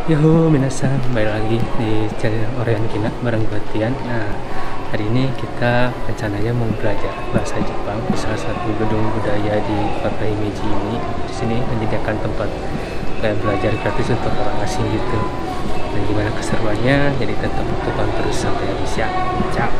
Yo minasan, kembali lagi di channel Orion Kina bareng Batian. Nah, hari ini kita rencananya mau belajar bahasa Jepang di salah satu gedung budaya di kota Himeji ini. Di sini menyediakan tempat kayak belajar gratis untuk orang asing gitu. Dan gimana keseruannya? Jadi tetap tonton terus sampai habis ya. Ciao.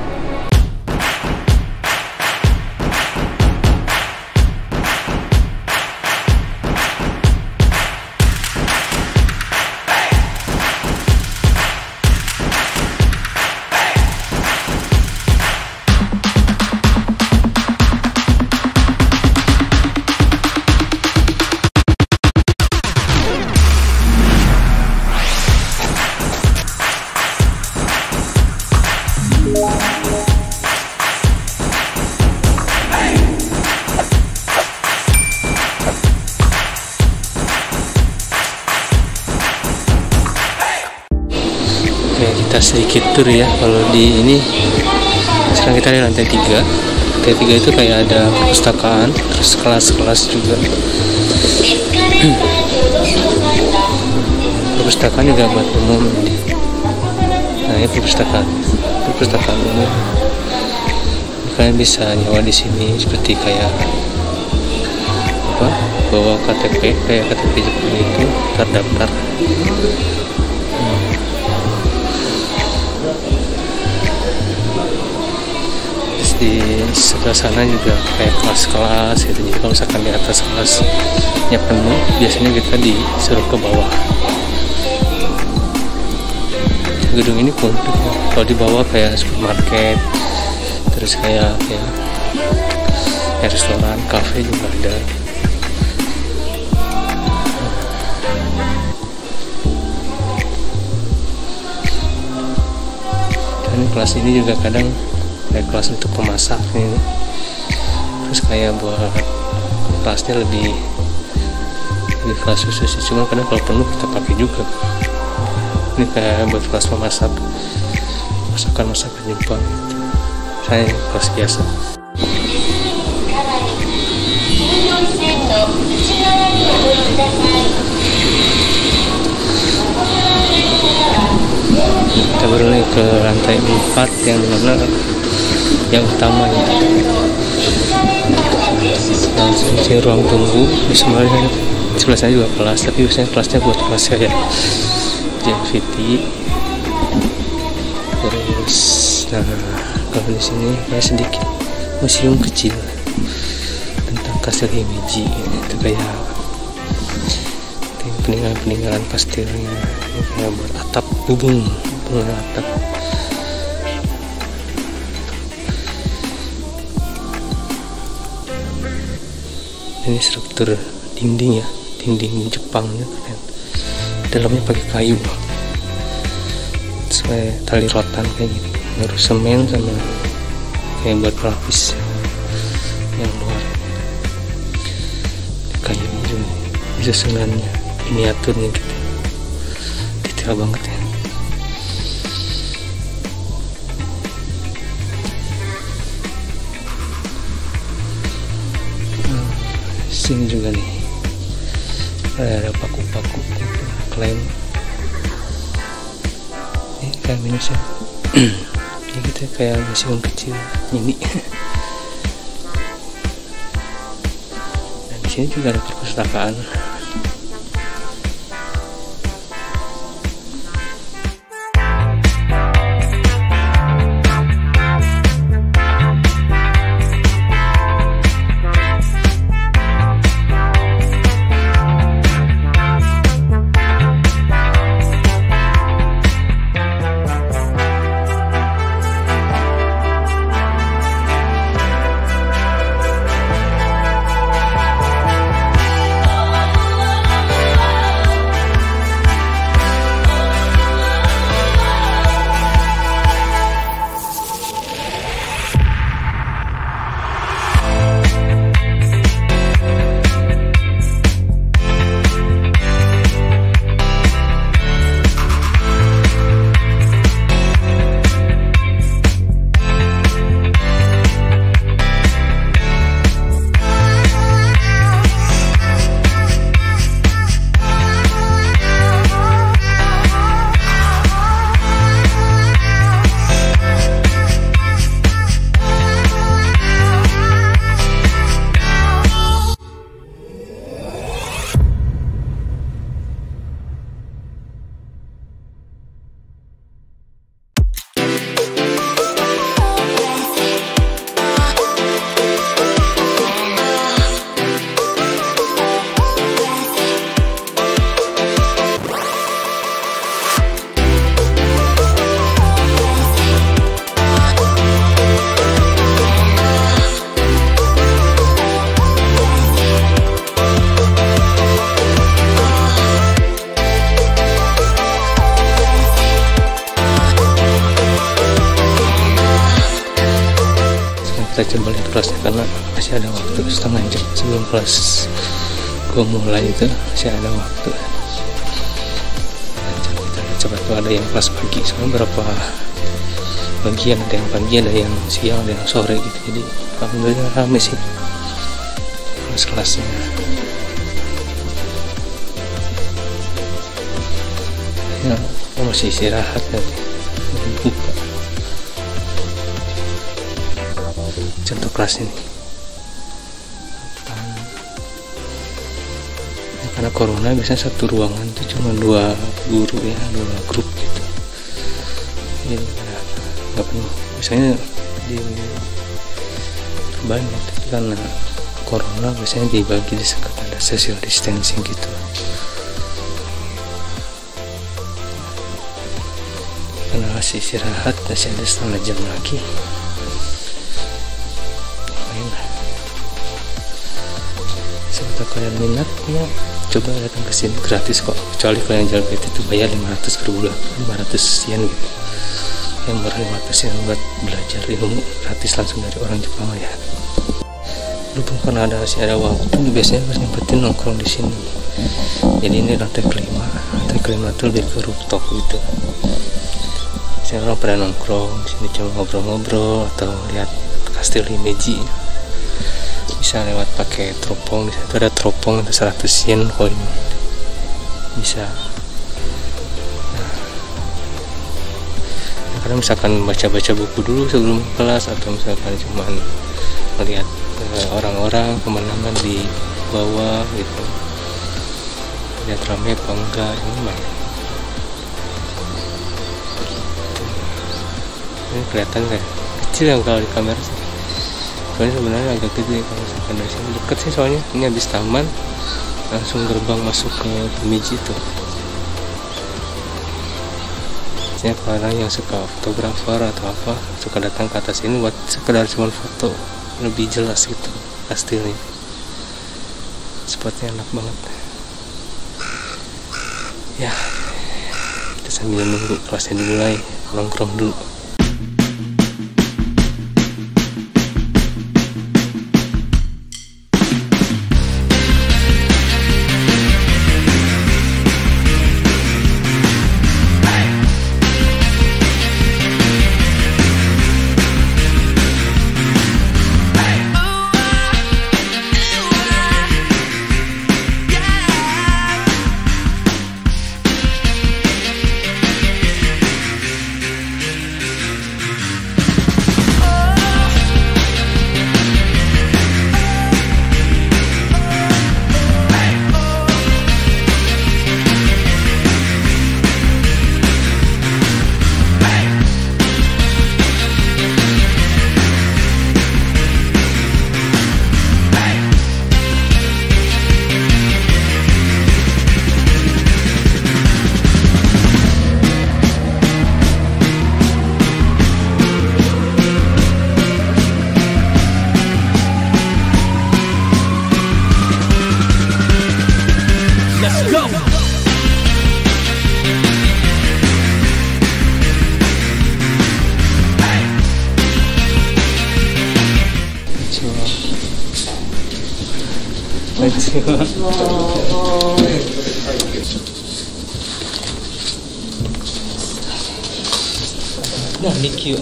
Oke, kita sedikit tur ya. Kalau di ini sekarang kita di lantai 3. Lantai 3 itu kayak ada perpustakaan, terus kelas-kelas juga. Perpustakaan juga buat umum. Nah, ini perpustakaan umum. Kalian bisa nyawa di sini seperti kayak apa? Bawa KTP, kayak KTP Jepang itu terdaftar. Di sebelah sana juga kayak kelas-kelas gitu. Jadi kalau misalkan di atas kelasnya penuh, biasanya kita disuruh ke bawah. Gedung ini pun kalau di bawah kayak supermarket, terus kayak restoran, kafe juga ada. Dan kelas ini juga kadang kayak kelas untuk pemasak ini, terus kayak buat kelasnya lebih kelas khusus sih. Cuma kadang kalau penuh kita pakai juga. Ini kayak buat kelas pemasak, masakan Jepang gitu. Saya kelas biasa. Kita beralih ke lantai 4 yang benar-benar yang utama ya. Langsung di ruang tunggu. Di sebelah sana juga kelas, tapi biasanya kelasnya buat kelas kayak JFVT. Terus, nah kalau di sini kayak sedikit museum kecil tentang Kastil Himeji. Itu kayak peninggalan kastilnya, kayak buat atap hubung atap. Ini struktur dinding ya, dinding Jepangnya keren. Dalamnya pakai kayu, supaya tali rotan kayak gini, harus semen sama kayak buat pelapis yang luar. Kayu juga bisa susunannya, miniaturnya gitu, detail banget ya. Sini juga nih ada paku-paku gitu, klaim ini kayak minusnya. Ini kita kayak museum kecil ini. Dan di sini juga ada perpustakaan. kita coba lihat kelasnya karena masih ada waktu setengah jam sebelum kelas gue mulai, itu masih ada waktu. Kita coba tuh ada yang kelas pagi, soalnya berapa bagian, ada yang pagi, ada yang siang, ada yang sore gitu. Jadi alhamdulillah rame sih kelas-kelasnya. Ya, masih istirahat nanti buka. Contoh kelas ini ya, karena corona biasanya satu ruangan tuh cuma 2 guru ya, 2 grup gitu. Jadi nggak penuh, biasanya di banyak, tapi karena corona biasanya dibagi di sekat, ada social distancing gitu. Karena masih istirahat, masih ada setengah jam lagi. Semoga kalian minat ya, coba datang ke sini, gratis kok, kecuali kalian jalan PT itu bayar 500 per bulan, 500 yen gitu. Yang murah 500 yen buat belajar ilmu gratis langsung dari orang Jepang ya. Lupa karena masih ada waktu, biasanya pas nyempetin nongkrong di sini. Jadi ini lantai kelima itu lebih ke rooftop gitu. Saya orang pernah nongkrong di sini cuma ngobrol-ngobrol atau lihat kastil Himeji. Bisa lewat pakai teropong, di situ ada teropong itu 100 yen koin. Bisa. Nah, karena misalkan baca-baca buku dulu sebelum kelas, atau misalkan cuma melihat orang-orang pemandangan di bawah gitu, lihat ramai apa enggak, ini mah. Ini kelihatan kayak kecil yang kalau di kamera sih, soalnya sebenarnya agak gede kalau misalkan dari sini. Deket sih soalnya, ini habis taman langsung gerbang masuk ke Himeji tuh. Biasanya orang yang suka fotografer atau apa suka datang ke atas ini buat sekedar cuma foto, lebih jelas gitu kastilnya. Spotnya enak banget ya. Kita sambil nunggu kelasnya dimulai, nongkrong dulu. Nah, Nikki.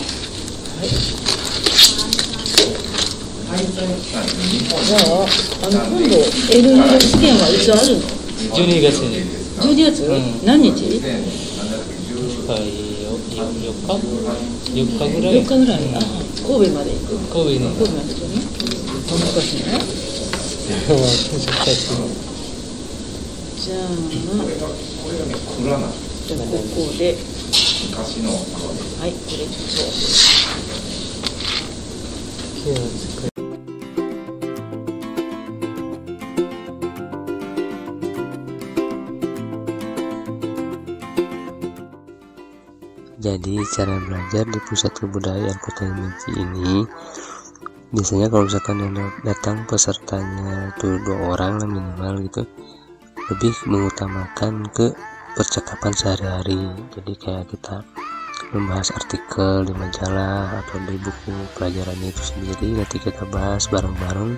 じゃあ、今度 L2 試験はいつあるの？12月に。12月？何日？4日ぐらい。4日ぐらい。あ、神戸まで行く。神戸に。神戸まで行くね。難しいね。じゃあ、ここで。はい、これそう。Jadi cara belajar di pusat kebudayaan Kota Himeji ini biasanya kalau misalkan yang datang pesertanya itu 2 orang lah minimal gitu, lebih mengutamakan ke percakapan sehari-hari. Jadi kayak kita membahas artikel di majalah atau di buku pelajarannya itu sendiri. Nanti kita bahas bareng-bareng.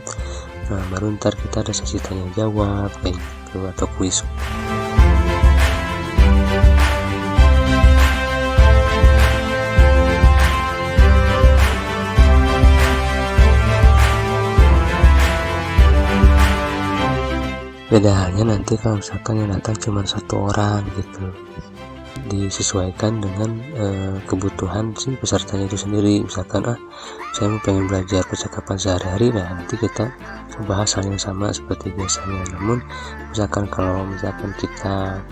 Nah, baru ntar kita ada sesi tanya jawab kayak gitu atau kuis. Beda halnya nanti kalau misalkan yang datang cuma 1 orang gitu, disesuaikan dengan kebutuhan si pesertanya itu sendiri. Misalkan saya mau pengen belajar percakapan sehari-hari, nah nanti kita bahas hal yang sama seperti biasanya. Namun misalkan kalau kita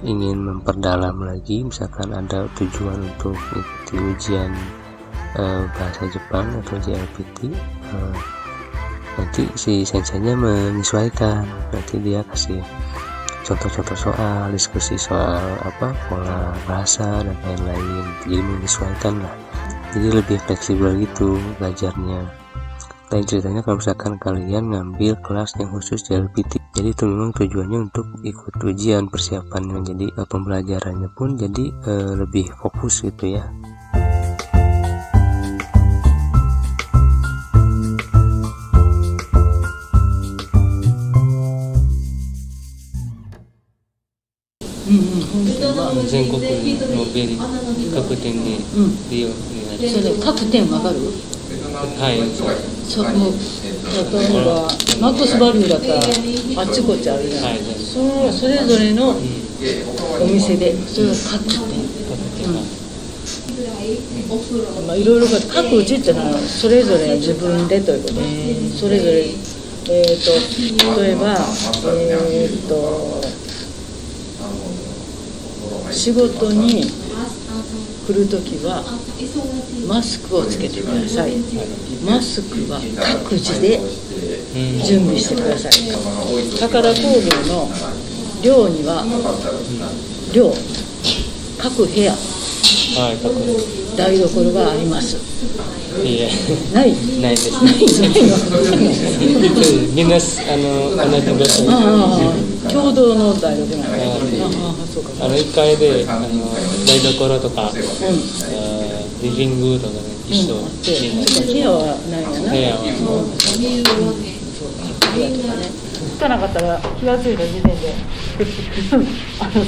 ingin memperdalam lagi, misalkan ada tujuan untuk mengikuti ujian bahasa Jepang atau JLPT, nanti si senseinya menyesuaikan, nanti dia kasih contoh-contoh soal, diskusi soal pola bahasa dan lain-lain. Jadi menyesuaikan lah, jadi lebih fleksibel gitu belajarnya. Lain ceritanya kalau misalkan kalian ngambil kelas yang khusus JLPT, jadi itu memang tujuannya untuk ikut ujian persiapannya, jadi pembelajarannya pun jadi lebih fokus gitu ya.マックスバリューだからあっちこっちあるじゃない、それぞれのお店でそれを各店、いろいろ各うちってのはそれぞれ自分でということで、それぞれ例えば仕事に来るときはマスクをつけてください。マスクは各自で準備してください。高田工業の寮には各部屋、台所があります。ないです。みんな共同の台所なんで。1階で台所とかリビングとか一緒。部屋はないかな。部屋とかね。つかなかったら気がついた時点で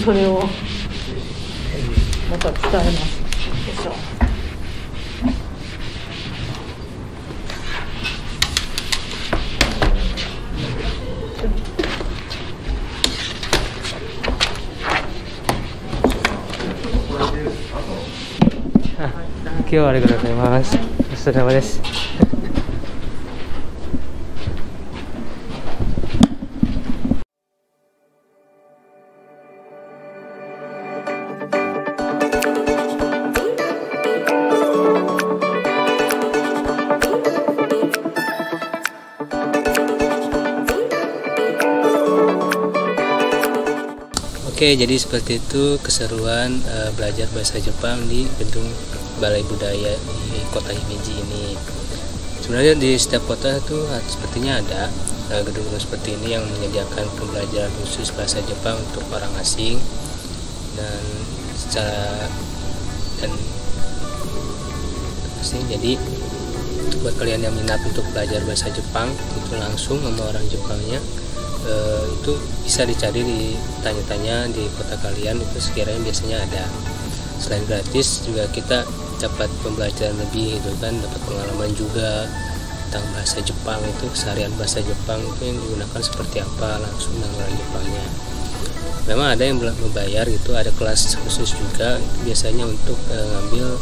それをまた伝えますでしょう。今日はありがとうございます。お疲れ様です。Oke, jadi seperti itu keseruan belajar bahasa Jepang di gedung Balai Budaya di kota Himeji ini. Sebenarnya di setiap kota itu sepertinya ada gedung-gedung seperti ini yang menyediakan pembelajaran khusus bahasa Jepang untuk orang asing, dan jadi buat kalian yang minat untuk belajar bahasa Jepang itu langsung sama orang Jepangnya, itu bisa dicari di tanya-tanya di kota kalian, itu sekiranya biasanya ada. Selain gratis juga kita dapat pembelajaran lebih gitu kan, dapat pengalaman juga tentang bahasa Jepang, itu keseharian bahasa Jepang itu yang digunakan seperti apa langsung dengan orang Jepangnya. Memang ada yang membayar gitu, ada kelas khusus juga, itu biasanya untuk ngambil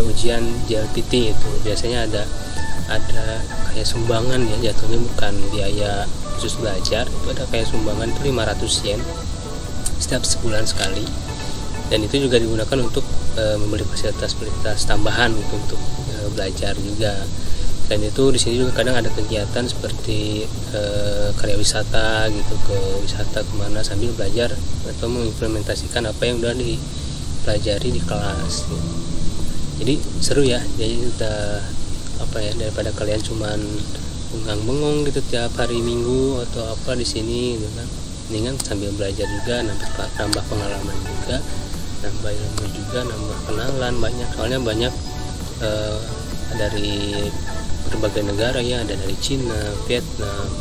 ujian JLPT. Itu biasanya ada kayak sumbangan ya, jatuhnya bukan biaya khusus belajar, itu ada kayak sumbangan itu 500 yen setiap sebulan sekali, dan itu juga digunakan untuk membeli fasilitas tambahan gitu, untuk belajar juga. Selain itu di sini juga kadang ada kegiatan seperti karya wisata gitu, ke wisata kemana sambil belajar atau mengimplementasikan apa yang udah dipelajari di kelas gitu. Jadi seru ya, jadi udah daripada kalian cuman bengong gitu tiap hari Minggu atau apa di sini gitu kan, mendingan sambil belajar juga, nambah pengalaman juga, nambah ilmu juga. juga nambah kenalan banyak, soalnya banyak dari berbagai negara ya, ada dari Cina, Vietnam,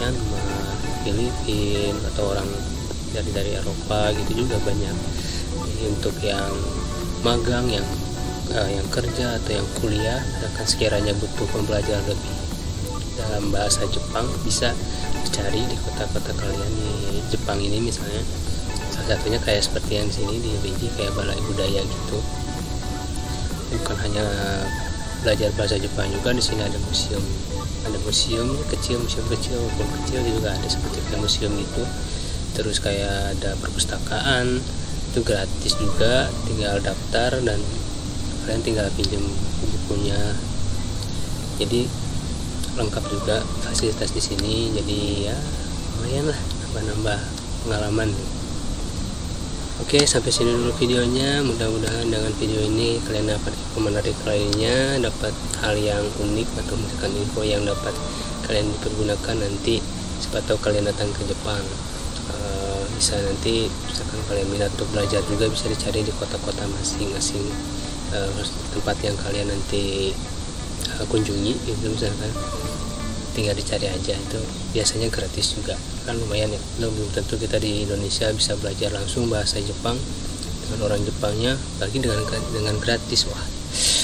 Myanmar, Filipina, atau orang dari Eropa gitu juga banyak. Jadi untuk yang magang, yang kerja atau yang kuliah, akan sekiranya butuh pembelajaran lebih dalam bahasa Jepang, bisa cari di kota-kota kalian di Jepang ini. Misalnya salah satunya kayak seperti yang di sini di Beiji, kayak Balai Budaya gitu. Bukan hanya belajar bahasa Jepang juga, di sini ada museum kecil, museum kecil juga ada seperti kayak museum itu. Terus kayak ada perpustakaan, itu gratis juga, tinggal daftar dan kalian tinggal pinjam bukunya. Jadi lengkap juga fasilitas di sini, jadi ya lumayan lah, nambah pengalaman. Oke, sampai sini dulu videonya. Mudah-mudahan dengan video ini kalian dapat info menarik lainnya, dapat hal yang unik atau misalkan info yang dapat kalian pergunakan nanti. Siapa tahu kalian datang ke Jepang, bisa nanti misalkan kalian minat untuk belajar juga, bisa dicari di kota-kota masing-masing tempat yang kalian nanti kunjungi gitu. Misalkan tinggal dicari aja, itu biasanya gratis juga kan, lumayan ya. Belum tentu kita di Indonesia bisa belajar langsung bahasa Jepang dengan orang Jepangnya, lagi dengan gratis. Wah,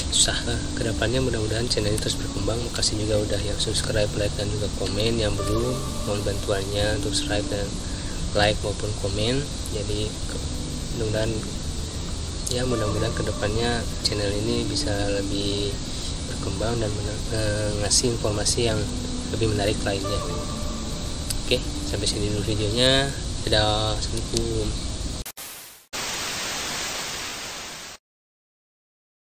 susah lah kedepannya. Mudah-mudahan channel ini terus berkembang. Makasih juga udah yang subscribe, like, dan juga komen. Yang belum, mohon bantuannya untuk subscribe dan like maupun komen. Jadi mudah-mudahan kedepannya channel ini bisa lebih berkembang dan ngasih informasi yang lebih menarik lainnya. Oke, sampai sini dulu videonya. Dadah, assalamualaikum.